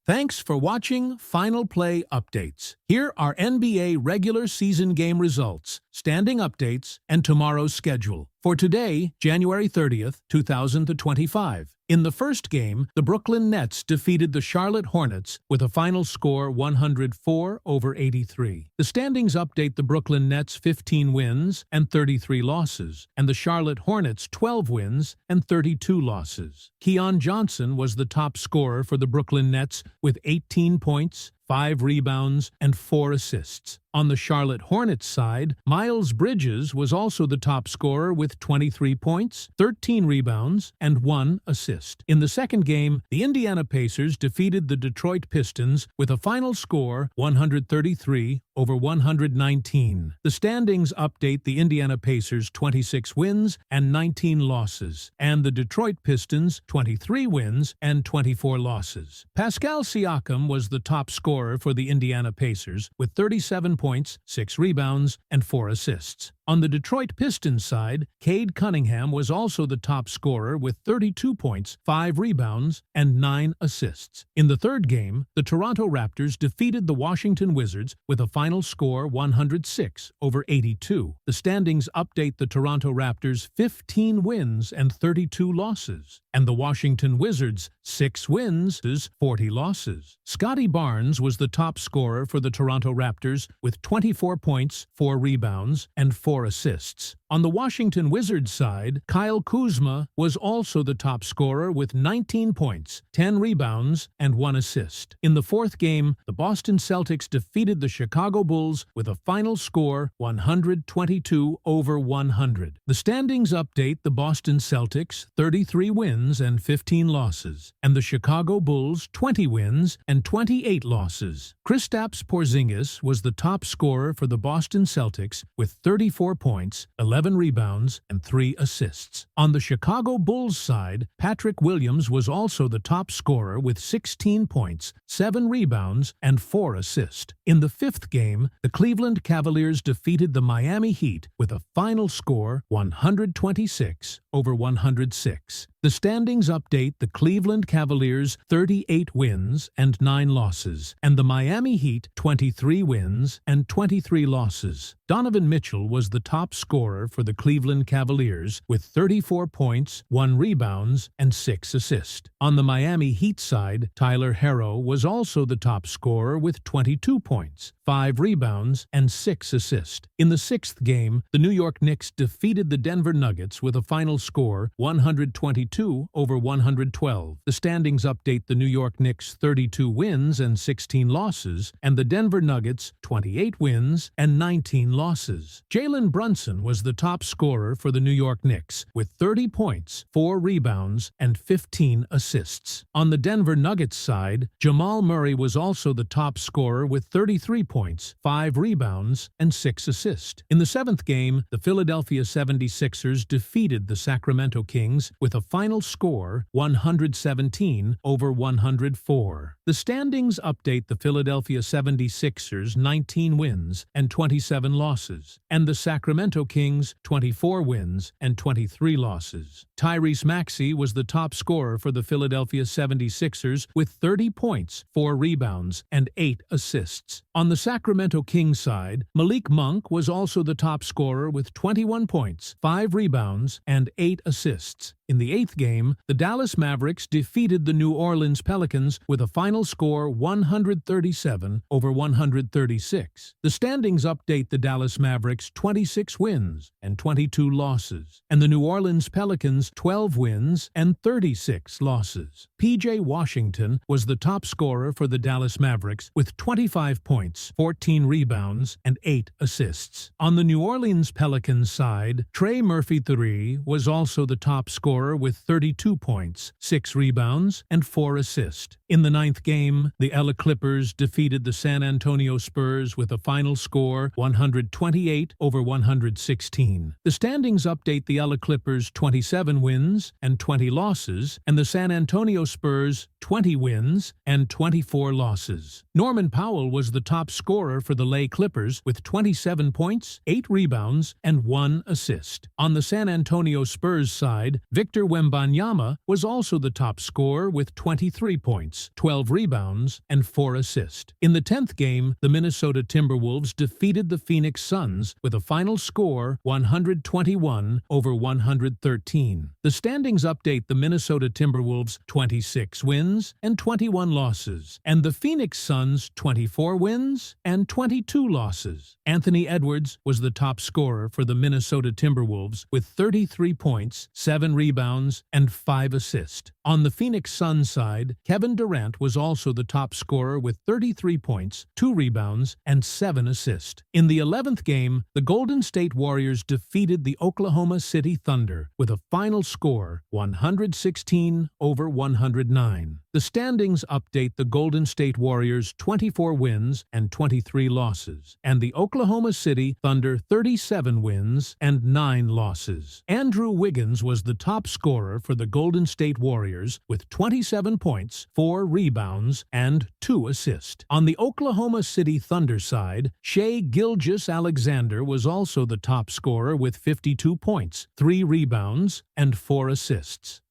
Thanks for watching Final Play Updates. Here are NBA regular season game results, standing updates, and tomorrow's schedule. For today, January 30th, 2025. In the first game, the Brooklyn Nets defeated the Charlotte Hornets with a final score 104-83. The standings update: the Brooklyn Nets 15 wins and 33 losses, and the Charlotte Hornets 12 wins and 32 losses. Keon Johnson was the top scorer for the Brooklyn Nets with 18 points, 5 rebounds, and 4 assists. On the Charlotte Hornets side, Miles Bridges was also the top scorer with 23 points, 13 rebounds, and 1 assist. In the second game, the Indiana Pacers defeated the Detroit Pistons with a final score 133-119. The standings update: the Indiana Pacers 26 wins and 19 losses, and the Detroit Pistons 23 wins and 24 losses. Pascal Siakam was the top scorer for the Indiana Pacers with 37 points, 6 rebounds, and 4 assists. On the Detroit Pistons side, Cade Cunningham was also the top scorer with 32 points, 5 rebounds, and 9 assists. In the third game, the Toronto Raptors defeated the Washington Wizards with a final score 106-82. The standings update: the Toronto Raptors 15 wins and 32 losses, and the Washington Wizards 6 wins, 40 losses. Scotty Barnes was the top scorer for the Toronto Raptors with 24 points, 4 rebounds, and 4 assists. On the Washington Wizards side, Kyle Kuzma was also the top scorer with 19 points, 10 rebounds, and 1 assist. In the fourth game, the Boston Celtics defeated the Chicago Bulls with a final score 122-100. The standings update: the Boston Celtics 33 wins and 15 losses, and the Chicago Bulls 20 wins and 28 losses. Kristaps Porzingis was the top scorer for the Boston Celtics with 34 points, 11 rebounds, and 3 assists. On the Chicago Bulls side, Patrick Williams was also the top scorer with 16 points, 7 rebounds, and 4 assists. In the fifth game, the Cleveland Cavaliers defeated the Miami Heat with a final score 126-106. The standings update: the Cleveland Cavaliers 38 wins and 9 losses, and the Miami Heat 23 wins and 23 losses. Donovan Mitchell was the top scorer for the Cleveland Cavaliers with 34 points, 1 rebounds, and 6 assists. On the Miami Heat side, Tyler Herro was also the top scorer with 22 points, 5 rebounds, and 6 assists. In the sixth game, the New York Knicks defeated the Denver Nuggets with a final score 122-112. The standings update: the New York Knicks 32 wins and 16 losses, and the Denver Nuggets 28 wins and 19 losses. Jalen Brunson was the top scorer for the New York Knicks with 30 points, 4 rebounds, and 15 assists. On the Denver Nuggets side, Jamal Murray was also the top scorer with 33 points, 5 rebounds, and 6 assists. In the seventh game, the Philadelphia 76ers defeated the Sacramento Kings with a final score 117-104. The standings update: the Philadelphia 76ers 19 wins and 27 losses, and the Sacramento Kings 24 wins and 23 losses. Tyrese Maxey was the top scorer for the Philadelphia 76ers with 30 points, 4 rebounds, and 8 assists. On the Sacramento Kings side, Malik Monk was also the top scorer with 21 points, 5 rebounds, and 8 assists. In the eighth game, the Dallas Mavericks defeated the New Orleans Pelicans with a final score 137-136. The standings update: the Dallas Mavericks 26 wins and 22 losses, and the New Orleans Pelicans 12 wins and 36 losses. P.J. Washington was the top scorer for the Dallas Mavericks with 25 points, 14 rebounds, and 8 assists. On the New Orleans Pelicans side, Trey Murphy III was also the top scorer with 32 points, 6 rebounds, and 4 assists. In the ninth game, the LA Clippers defeated the San Antonio Spurs with a final score 128-116. The standings update: the LA Clippers 27 wins and 20 losses, and the San Antonio Spurs 20 wins and 24 losses. Norman Powell was the top scorer for the LA Clippers with 27 points, 8 rebounds, and 1 assist. On the San Antonio Spurs side, Victor Victor Wembanyama was also the top scorer with 23 points, 12 rebounds, and 4 assists. In the 10th game, the Minnesota Timberwolves defeated the Phoenix Suns with a final score 121-113. The standings update the Minnesota Timberwolves 26 wins and 21 losses, and the Phoenix Suns 24 wins and 22 losses. Anthony Edwards was the top scorer for the Minnesota Timberwolves with 33 points, 7 rebounds, and 5 assists. On the Phoenix Suns side, Kevin Durant was also the top scorer with 33 points, 2 rebounds, and 7 assists. In the 11th game, the Golden State Warriors defeated the Oklahoma City Thunder with a final score 116-109. The standings update the Golden State Warriors 24 wins and 23 losses, and the Oklahoma City Thunder 37 wins and 9 losses. Andrew Wiggins was the top scorer for the Golden State Warriors with 27 points, 4 rebounds, and 2 assists. On the Oklahoma City Thunder side, Shai Gilgeous-Alexander was also the top scorer with 52 points, 3 rebounds, and 4 assists.